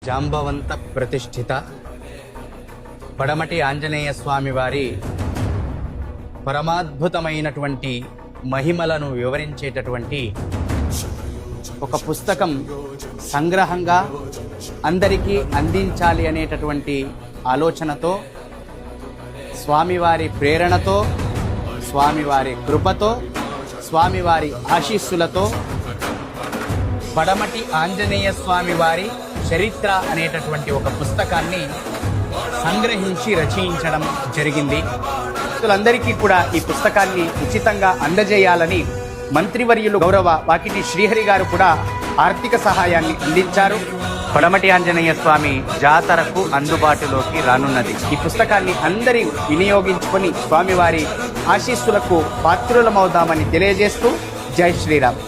జాంబవంత ప్రతిష్ఠిత పడమటి ఆంజనేయ స్వామి వారి పరమాద్భుతమైనటువంటి మహిమలను వివరించేటటువంటి ఒక పుస్తకం సంగ్రహంగా అందరికీ అందించాలి అనేటటువంటి ఆలోచనతో, స్వామివారి ప్రేరణతో, స్వామివారి కృపతో, స్వామివారి ఆశీస్సులతో పడమటి ఆంజనేయ స్వామి వారి చరిత్ర అనేటటువంటి ఒక పుస్తకాన్ని సంగ్రహించి రచయించడం జరిగింది. భక్తులందరికీ కూడా ఈ పుస్తకాన్ని ఉచితంగా అందజేయాలని మంత్రివర్యులు గౌరవ వాకిటి శ్రీహరి గారు కూడా ఆర్థిక సహాయాన్ని అందించారు. పడమటి ఆంజనేయ స్వామి జాతరకు అందుబాటులోకి రానున్నది. ఈ పుస్తకాన్ని అందరి వినియోగించుకొని స్వామివారి ఆశీస్సులకు పాత్రులమవుదామని తెలియజేస్తూ జై శ్రీరామ్.